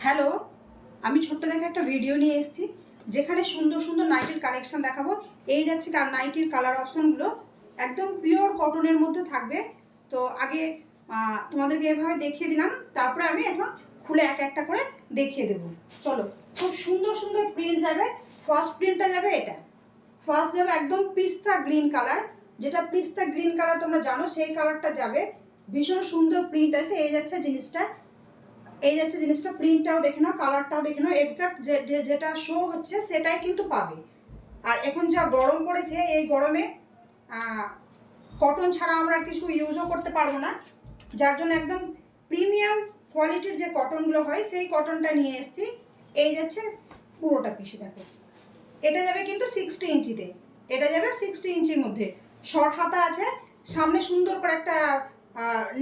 Hello, আমি ছোট্ট দেখে একটা ভিডিও নিয়ে এসেছি যেখানে সুন্দর সুন্দর নাইটির কালেকশন দেখাবো। এই যাচ্ছে নাইটির কালার অপশনগুলো একদম পিওর কটনের মধ্যে থাকবে। তো আগে তোমাদেরকে এভাবে দেখিয়ে দিলাম, তারপরে আমি এখন খুলে এক একটা করে দেখিয়ে দেবো। চলো, খুব সুন্দর সুন্দর প্রিন্ট যাবে। ফার্স্ট প্রিন্টটা যাবে এটা, ফার্স্ট যাবে একদম পিস্তা গ্রিন কালার, যেটা পিস্তা গ্রিন কালার তোমরা জানো সেই কালারটা যাবে। ভীষণ সুন্দর প্রিন্ট আছে। এই যাচ্ছে জিনিসটা, এই যাচ্ছে জিনিসটা, প্রিন্টটাও দেখে নাও, কালারটাও দেখে নাও, এক্সাক্ট যেটা শো হচ্ছে সেটাই কিন্তু পাবে। আর এখন যা গরম পড়েছে, এই গরমে কটন ছাড়া আমরা কিছু ইউজও করতে পারবো না, যার জন্য একদম প্রিমিয়াম কোয়ালিটির যে কটনগুলো হয় সেই কটনটা নিয়ে এসেছি। এই যাচ্ছে পুরোটা পিসে, দেখো এটা যাবে কিন্তু 60 ইঞ্চিতে, এটা যাবে 60 ইঞ্চির মধ্যে। শর্ট হাতা আছে, সামনে সুন্দর করে একটা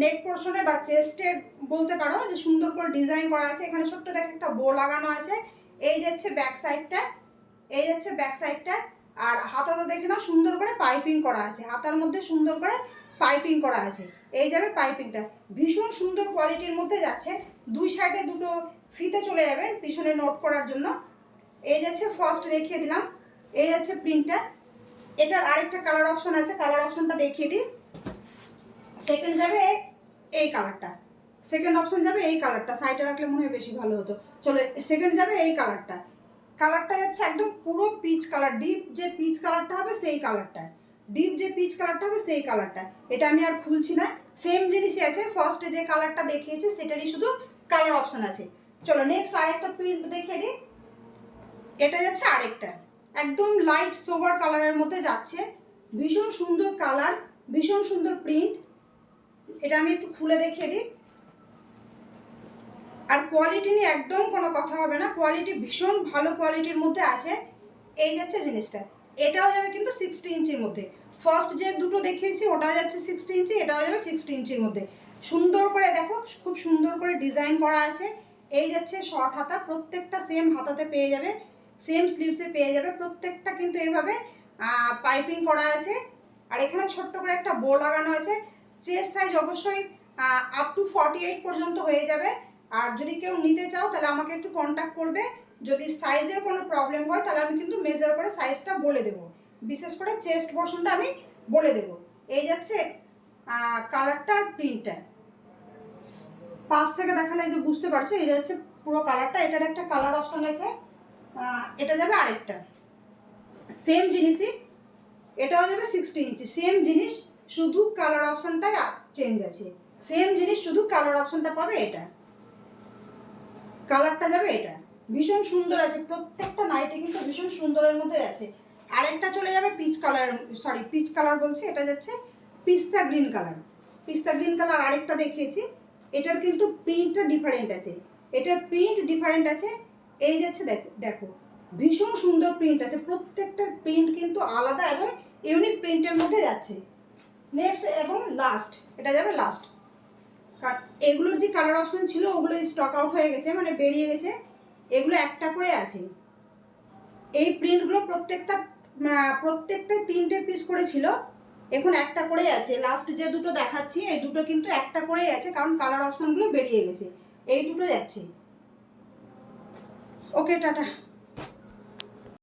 নেক পোর্শনে বা চেস্টে বলতে পারো যে সুন্দর করে ডিজাইন করা আছে। এখানে ছোট্ট দেখে একটা বো লাগানো আছে। এই যাচ্ছে ব্যাক সাইডটা, এই যাচ্ছে ব্যাক সাইডটা। আর হাতাটা দেখে নাও, সুন্দর করে পাইপিং করা আছে, হাতার মধ্যে সুন্দর করে পাইপিং করা আছে। এই যাবে পাইপিংটা, ভীষণ সুন্দর কোয়ালিটির মধ্যে যাচ্ছে। দুই সাইডে দুটো ফিতে চলে যাবেন পিছনে নোট করার জন্য। এই যাচ্ছে ফার্স্ট দেখিয়ে দিলাম, এই যাচ্ছে প্রিন্টটা। এটার আরেকটা কালার অপশন আছে, কালার অপশনটা দেখিয়ে দিই। সেকেন্ড যাবে এই কালারটা, সেকেন্ড অপশন যাবে এই কালারটা, সাইডে রাখলে মনে হয় বেশি ভালো হতো। চলো, সেকেন্ড যাবে এই কালারটা। কালারটা যাচ্ছে একদম পুরো পিচ কালার, ডিপ যে পিচ কালারটা হবে সেই কালারটা, ডিপ যে পিচ কালারটা হবে সেই কালারটা। এটা আমি আর খুলছি না, সেম জিনিসই আছে। ফার্স্টে যে কালারটা দেখিয়েছে সেটারই শুধু কালার অপশন আছে। চলো নেক্সট আরেকটা প্রিন্ট দেখিয়ে দিই। এটা যাচ্ছে আরেকটা একদম লাইট সোবার কালারের মধ্যে যাচ্ছে, ভীষণ সুন্দর কালার, ভীষণ সুন্দর প্রিন্ট। এটা আমি একটু খুলে দেখিয়ে দিই। আর কোয়ালিটি নিয়ে একদম কোনো কথা হবে না, কোয়ালিটি ভীষণ ভালো কোয়ালিটির মধ্যে আছে। এই যাচ্ছে জিনিসটা, এটাও যাবে কিন্তু 60 ইঞ্চির মধ্যে। ফার্স্ট যে দুটো দেখিয়েছি ওটাও যাচ্ছে 60 ইঞ্চি, এটাও যাবে 60 ইঞ্চির মধ্যে। সুন্দর করে দেখো, খুব সুন্দর করে ডিজাইন করা আছে। এই যাচ্ছে শর্ট হাতা, প্রত্যেকটা সেম হাতাতে পেয়ে যাবে, সেম স্লিভসে পেয়ে যাবে, প্রত্যেকটা কিন্তু এইভাবে পাইপিং করা আছে। আর এখানে ছোট্ট করে একটা বো লাগানো আছে। চেস্ট সাইজ অবশ্যই আপ টু 48 পর্যন্ত হয়ে যাবে। আর যদি কেউ নিতে চাও তাহলে আমাকে একটু কন্ট্যাক্ট করবে। যদি সাইজের কোনো প্রবলেম হয় তাহলে আমি কিন্তু মেজার করে সাইজটা বলে দেবো, বিশেষ করে চেস্ট পোর্শনটা আমি বলে দেবো। এই যাচ্ছে কালারটা আর প্রিন্টটা, পাশ থেকে দেখালে যে বুঝতে পারছো এটা হচ্ছে পুরো কালারটা। এটার একটা কালার অপশন আছে, এটা যাবে আরেকটা সেম জিনিসই, এটাও যাবে 60 ইঞ্চি, সেম জিনিস, শুধু কালার অপশনটাই চেঞ্জ আছে। সেম জিনিস, শুধু কালার অপশনটা পাবে এটা, কালারটা যাবে এটা। ভীষণ সুন্দর আছে, প্রত্যেকটা নাইটি কিন্তু ভীষণ সুন্দরের মধ্যে আছে। আরেকটা চলে যাবে peach colour, sorry peach colour বলছি, এটা যাচ্ছে পিস্তা গ্রিন কালার। পিস্তা গ্রিন কালার আরেকটা দেখিয়েছি, এটার কিন্তু প্রিন্টটা ডিফারেন্ট আছে, এটার প্রিন্ট ডিফারেন্ট আছে। এই যাচ্ছে দেখো দেখো, ভীষণ সুন্দর প্রিন্ট আছে, প্রত্যেকটার প্রিন্ট কিন্তু আলাদা এবং ইউনিক প্রিন্টের মধ্যে যাচ্ছে। নেক্সট এবং লাস্ট, এটা যাবে লাস্ট। কারণ এগুলোর যে কালার অপশন ছিল ওগুলো স্টক আউট হয়ে গেছে, মানে বেরিয়ে গেছে, এগুলো একটা করে আছে। এই প্রিন্টগুলো প্রত্যেকটা 3টে পিস করে ছিল, এখন একটা করেই আছে। লাস্ট যে দুটো দেখাচ্ছি এই দুটো কিন্তু একটা করেই আছে, কারণ কালার অপশনগুলো বেরিয়ে গেছে। এই দুটো যাচ্ছে। ওকে, টাটা।